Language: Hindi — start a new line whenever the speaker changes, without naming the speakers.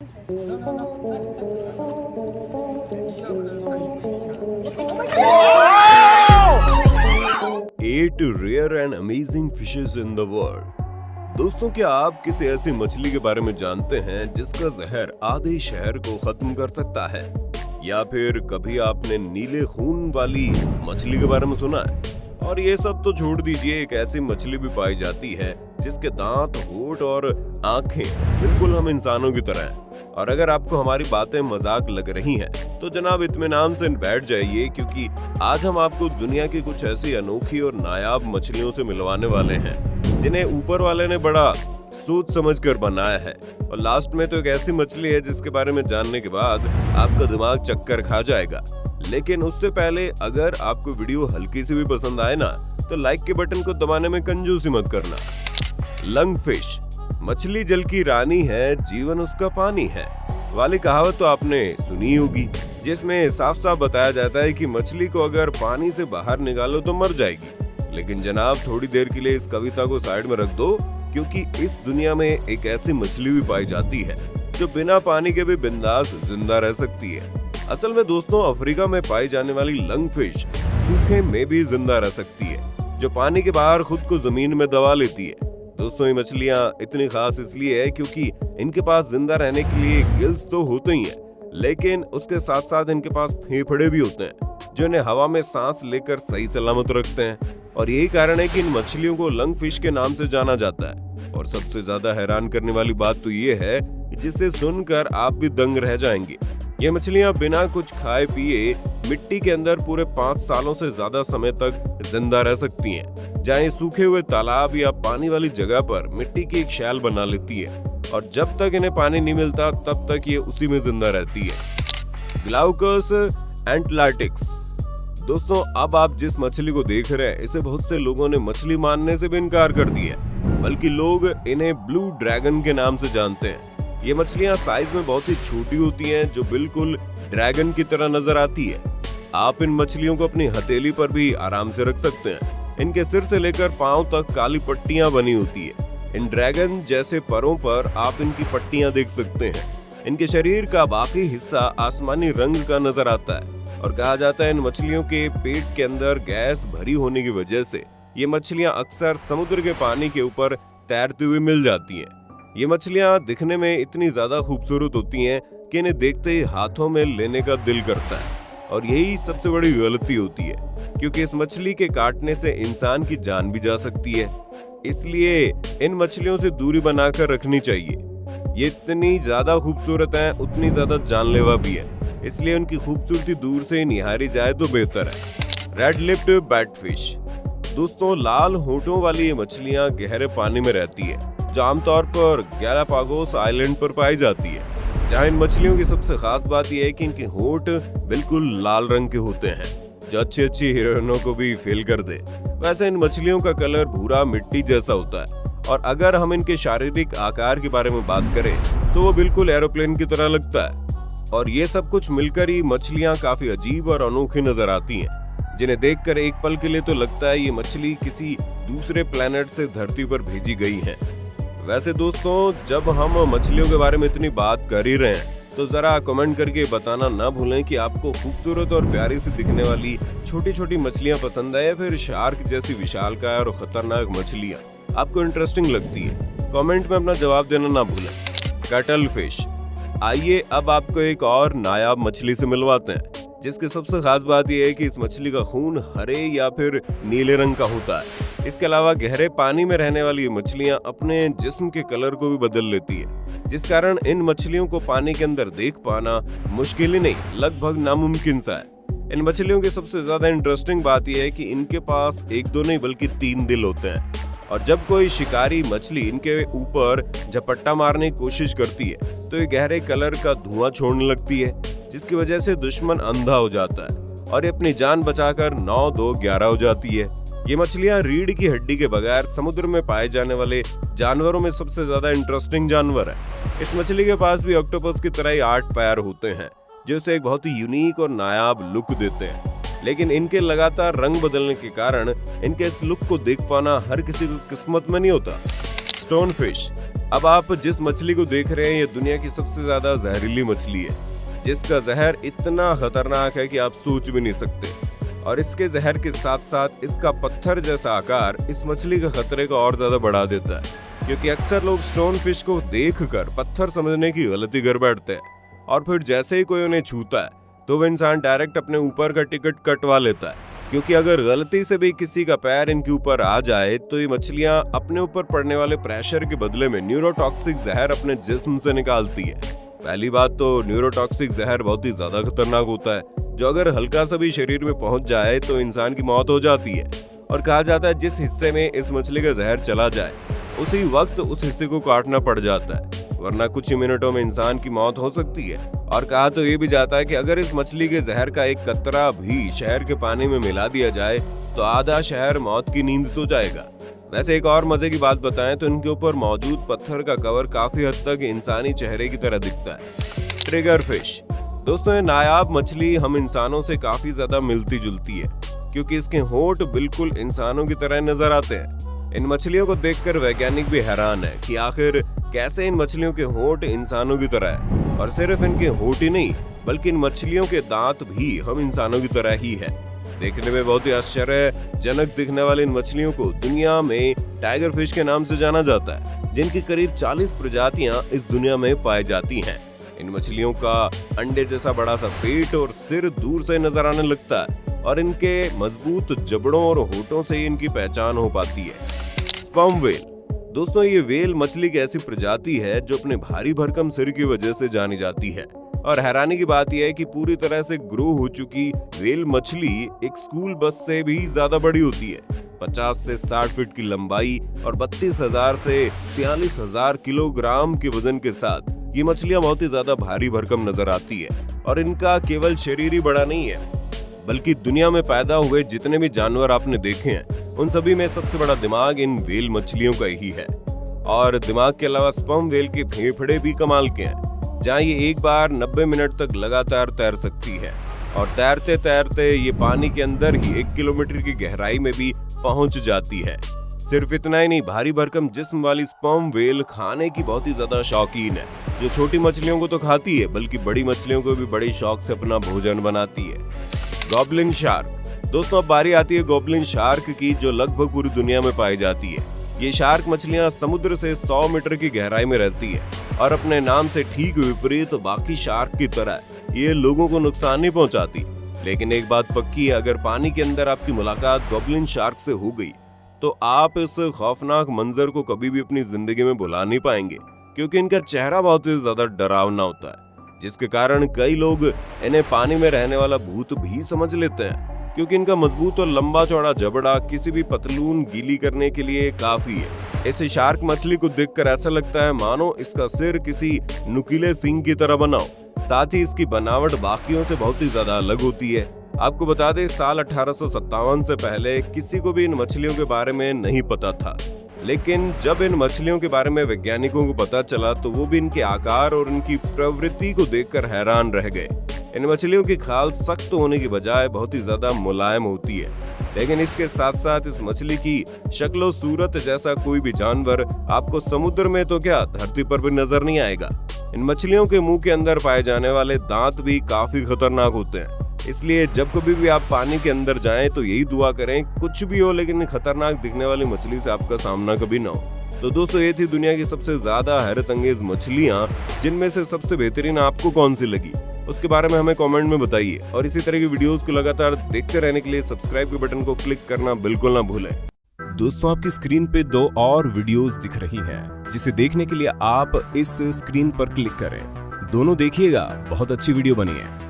8 rare and amazing fishes in the world। दोस्तों, क्या आप किसी ऐसी मछली के बारे में जानते हैं जिसका जहर आधे शहर को खत्म कर सकता है? या फिर कभी आपने नीले खून वाली मछली के बारे में सुना है? और ये सब तो छोड़ दीजिए, एक ऐसी मछली भी पाई जाती है जिसके दांत, होंठ और आंखें बिल्कुल हम इंसानों की तरह हैं। और अगर आपको हमारी बातें मजाक लग रही हैं, तो जनाब इत्मीनान से बैठ जाइए, क्योंकि आज हम आपको दुनिया की कुछ ऐसी अनोखी और नायाब मछलियों से मिलवाने वाले हैं जिन्हें ऊपर वाले ने बड़ा सोच समझ कर बनाया है। और लास्ट में तो एक ऐसी मछली है जिसके बारे में जानने के बाद आपका दिमाग चक्कर खा जाएगा। लेकिन उससे पहले अगर आपको वीडियो हल्की सी भी पसंद आए ना, तो लाइक के बटन को दबाने में कंजूसी मत करना। लंगफिश मछली जल की रानी है, जीवन उसका पानी है वाली कहावत तो आपने सुनी होगी, जिसमें साफ साफ बताया जाता है कि मछली को अगर पानी से बाहर निकालो तो मर जाएगी। लेकिन जनाब, थोड़ी देर के लिए इस कविता को साइड में रख दो, क्योंकि इस दुनिया में एक ऐसी मछली भी पाई जाती है जो बिना पानी के भी बिंदास जिंदा रह सकती है। असल में दोस्तों, अफ्रीका में पाई जाने वाली लंगफिश सूखे में भी जिंदा रह सकती है, जो पानी के बाहर खुद को जमीन में दबा लेती है। दोस्तों, ये मछलियां इतनी खास इसलिए है क्योंकि इनके पास जिंदा रहने के लिए गिल्स तो होते ही हैं, लेकिन उसके साथ साथ इनके पास फेफड़े भी होते हैं जो इन्हें हवा में सांस लेकर सही सलामत रखते हैं। और यही कारण है कि इन मछलियों को लंगफिश के नाम से जाना जाता है। और सबसे ज्यादा हैरान करने वाली बात तो ये है, जिसे सुनकर आप भी दंग रह जाएंगे। ये मछलियां बिना कुछ खाए पिए मिट्टी के अंदर पूरे 5 सालों से ज्यादा समय तक जिंदा रह सकती हैं, जहाँ ये सूखे हुए तालाब या पानी वाली जगह पर मिट्टी की एक शैल बना लेती है। और जब तक इन्हें पानी नहीं मिलता तब तक ये उसी में जिंदा रहती है। ग्लाउकस एंटलार्टिक्स। दोस्तों, अब आप जिस मछली को देख रहे हैं, इसे बहुत से लोगों ने मछली मानने से भी इनकार कर दिया, बल्कि लोग इन्हें ब्लू ड्रैगन के नाम से जानते हैं। ये मछलियां साइज में बहुत ही छोटी होती हैं, जो बिल्कुल ड्रैगन की तरह नजर आती है। आप इन मछलियों को अपनी हथेली पर भी आराम से रख सकते हैं। इनके सिर से लेकर पांव तक काली पट्टियां बनी होती है। इन ड्रैगन जैसे परों पर आप इनकी पट्टियां देख सकते हैं। इनके शरीर का बाकी हिस्सा आसमानी रंग का नजर आता है, और कहा जाता है इन मछलियों के पेट के अंदर गैस भरी होने की वजह से ये मछलियां अक्सर समुद्र के पानी के ऊपर तैरती हुई मिल जाती हैं। ये मछलियां दिखने में इतनी ज्यादा खूबसूरत होती हैं कि इन्हें देखते ही हाथों में लेने का दिल करता है। और यही सबसे बड़ी गलती होती है, क्योंकि इस मछली के काटने से इंसान की जान भी जा सकती है। इसलिए इन मछलियों से दूरी बनाकर रखनी चाहिए। ये इतनी ज्यादा खूबसूरत हैं, उतनी ज्यादा जानलेवा भी है, इसलिए उनकी खूबसूरती दूर से निहारी जाए तो बेहतर है। Red lipped batfish. दोस्तों, लाल होंठों वाली ये मछलियां गहरे पानी में रहती है, जो आमतौर पर गैलापागोस आइलैंड पर पाई जाती है। जहाँ इन मछलियों की सबसे खास बात यह है कि इनके होंठ बिल्कुल लाल रंग के होते हैं, जो अच्छी अच्छी हीरोइनों को भी फेल कर दे। वैसे इन मछलियों का कलर भूरा मिट्टी जैसा होता है। और अगर हम इनके शारीरिक आकार के बारे में बात करें, तो वो बिल्कुल एरोप्लेन की तरह लगता है। और ये सब कुछ मिलकर ही मछलियां काफी अजीब और अनोखी नजर आती हैं, जिन्हें देखकर एक पल के लिए तो लगता है ये मछली किसी दूसरे प्लेनेट से धरती पर भेजी गई है। वैसे दोस्तों, जब हम मछलियों के बारे में इतनी बात कर ही रहे हैं, तो जरा कमेंट करके बताना ना भूलें कि आपको खूबसूरत और प्यारी सी दिखने वाली छोटी छोटी मछलियां पसंद है, या फिर शार्क जैसी विशालकाय और खतरनाक मछलियां आपको इंटरेस्टिंग लगती है। कमेंट में अपना जवाब देना ना भूलें। Cuttle fish. आइए अब आपको एक और नायाब मछली से मिलवाते हैं, जिसकी सबसे खास बात यह है कि इस मछली का खून हरे या फिर नीले रंग का होता है। इसके अलावा गहरे पानी में रहने वाली ये मछलियां अपने जिस्म के कलर को भी बदल लेती है, जिस कारण इन मछलियों को पानी के अंदर देख पाना मुश्किल ही नहीं, लगभग नामुमकिन सा है। इन मछलियों की सबसे ज्यादा इंटरेस्टिंग बात यह है कि इनके पास एक दो नहीं बल्कि 3 दिल होते हैं। और जब कोई शिकारी मछली इनके ऊपर झपट्टा मारने की कोशिश करती है, तो ये गहरे कलर का धुआं छोड़ने लगती है, जिसकी वजह से दुश्मन अंधा हो जाता है और ये अपनी जान बचाकर 9-2-11 हो जाती है। ये मछलियां रीढ़ की हड्डी के बगैर समुद्र में पाए जाने वाले जानवरों में सबसे ज्यादा इंटरेस्टिंग जानवर है। इस मछली के पास भी ऑक्टोपस की तरह ही 8 पैर होते हैं, जो इसे एक बहुत ही यूनिक और नायाब लुक देते हैं। लेकिन इनके लगातार रंग बदलने के कारण इनके इस लुक को देख पाना हर किसी की किस्मत में नहीं होता। Stone fish. अब आप जिस मछली को देख रहे हैं ये दुनिया की सबसे ज्यादा जहरीली मछली है, जिसका जहर इतना खतरनाक है कि आप सोच भी नहीं सकते। और इसके जहर के साथ साथ इसका पत्थर जैसा आकार इस मछली के खतरे को और ज्यादा बढ़ा देता है, क्योंकि अक्सर लोग स्टोन फिश को देखकर पत्थर समझने की गलती कर बैठते हैं और फिर जैसे ही कोई उन्हें छूता है तो वह इंसान डायरेक्ट अपने ऊपर का टिकट कटवा लेता है, क्योंकि अगर गलती से भी किसी का पैर इनके ऊपर आ जाए तो ये मछलियां अपने ऊपर पड़ने वाले प्रेशर के बदले में न्यूरोटॉक्सिक जहर अपने जिस्म से निकालती है। पहली बात तो न्यूरोटॉक्सिक जहर बहुत ही ज्यादा खतरनाक होता है, जो अगर हल्का सा भी शरीर में पहुंच जाए तो इंसान की मौत हो जाती है। और कहा जाता है जिस हिस्से में इस मछली का जहर चला जाए उसी वक्त उस हिस्से को काटना पड़ जाता है, वरना कुछ ही मिनटों में इंसान की मौत हो सकती है। और कहा तो ये भी जाता है कि अगर इस मछली के जहर का एक कतरा भी शहर के पानी में मिला दिया जाए तो आधा शहर मौत की नींद सो जाएगा। वैसे एक और मजे की बात बताएं तो इनके ऊपर मौजूद पत्थर का कवर काफी हद तक इंसानी चेहरे की तरह दिखता है। ट्रिगर फिश दोस्तों, ये नायाब मछली हम इंसानों से काफी ज्यादा मिलती जुलती है, क्योंकि इसके होंठ बिल्कुल इंसानों की तरह नजर आते हैं। इन मछलियों को देखकर वैज्ञानिक भी हैरान है कि आखिर कैसे इन मछलियों के होंठ इंसानों की तरह है। और सिर्फ इनके होंठ ही नहीं बल्कि इन मछलियों के दांत भी हम इंसानों की तरह ही है। देखने में बहुत ही आश्चर्यजनक दिखने वाली इन मछलियों को दुनिया में टाइगर फिश के नाम से जाना जाता है, जिनकी करीब 40 प्रजातियां इस दुनिया में पाई जाती हैं। इन मछलियों का अंडे जैसा बड़ा सा पेट और सिर दूर से नजर आने लगता है और इनके मजबूत जबड़ों और होठों से इनकी पहचान हो पाती है। स्पर्म वेल दोस्तों, ये वेल मछली की ऐसी प्रजाति है जो अपने भारी भरकम सिर की वजह से जानी जाती है। और हैरानी की बात यह है कि पूरी तरह से ग्रो हो चुकी वेल मछली एक स्कूल बस से भी ज्यादा बड़ी होती है। 50 से 60 फीट की लंबाई और 32,000 से 43,000 किलोग्राम के वजन के साथ ये मछलियां बहुत ही ज्यादा भारी भरकम नजर आती है। और इनका केवल शरीर ही बड़ा नहीं है, बल्कि दुनिया में पैदा हुए जितने भी जानवर आपने देखे हैं उन सभी में सबसे बड़ा दिमाग इन वेल मछलियों का ही है। और दिमाग के अलावा स्पर्म वेल के फेफड़े भी कमाल के हैं, जहां ये एक बार 90 मिनट तक लगातार तैर सकती है। और तैरते तैरते ये पानी के अंदर ही 1 किलोमीटर की गहराई में भी पहुंच जाती है। सिर्फ इतना ही नहीं, भारी भरकम जिस्म वाली स्पर्म वेल खाने की बहुत ही ज्यादा शौकीन है, जो छोटी मछलियों को तो खाती है बल्कि बड़ी मछलियों को भी बड़े शौक से अपना भोजन बनाती है। गॉबलिन शार्क दोस्तों, अब बारी आती है गॉबलिन शार्क की, जो लगभग पूरी दुनिया में पाई जाती है। ये शार्क मछलियां समुद्र से 100 मीटर की गहराई में रहती है और अपने नाम से ठीक विपरीत बाकी शार्क की तरह ये लोगों को नुकसान नहीं पहुंचाती। लेकिन एक बात पक्की है, अगर पानी के अंदर आपकी मुलाकात गॉबलिन शार्क से हो गई तो आप इस खौफनाक मंजर को कभी भी अपनी जिंदगी में भुला नहीं पाएंगे, क्योंकि इनका चेहरा बहुत ही ज्यादा डरावना होता है, जिसके कारण कई लोग इन्हें पानी में रहने वाला भूत भी समझ लेते हैं, क्योंकि इनका मजबूत और लंबा चौड़ा जबड़ा किसी भी पतलून गीली करने के लिए काफी है। इस शार्क मछली को देखकर ऐसा लगता है मानो इसका सिर किसी नुकीले सींग की तरह बना हो। साथ ही इसकी बनावट बाकियों से बहुत ही ज्यादा अलग होती है। आपको बता दें, साल 1857 से पहले किसी को भी इन मछलियों के बारे में नहीं पता था, लेकिन जब इन मछलियों के बारे में वैज्ञानिकों को पता चला तो वो भी इनके आकार और इनकी प्रवृत्ति को देखकर हैरान रह गए। इन मछलियों की खाल सख्त होने की बजाय बहुत ही ज्यादा मुलायम होती है, लेकिन इसके साथ साथ इस मछली की शक्लो सूरत जैसा कोई भी जानवर आपको समुद्र में तो क्या धरती पर भी नजर नहीं आएगा। इन मछलियों के मुंह के अंदर पाए जाने वाले दांत भी काफी खतरनाक होते हैं, इसलिए जब कभी भी आप पानी के अंदर जाएं तो यही दुआ करें कुछ भी हो लेकिन खतरनाक दिखने वाली मछली से आपका सामना कभी ना हो। तो दोस्तों, ये थी दुनिया की सबसे ज्यादा हैरत अंगेज मछलियां, जिनमें से सबसे बेहतरीन आपको कौन सी लगी उसके बारे में हमें कमेंट में बताइए। और इसी तरह की वीडियोस को लगातार देखते रहने के लिए सब्सक्राइब के बटन को क्लिक करना बिल्कुल ना भूलें।
दोस्तों, आपकी स्क्रीन पे 2 और वीडियोस दिख रही हैं, जिसे देखने के लिए आप इस स्क्रीन पर क्लिक करें। दोनों देखिएगा, बहुत अच्छी वीडियो बनी है।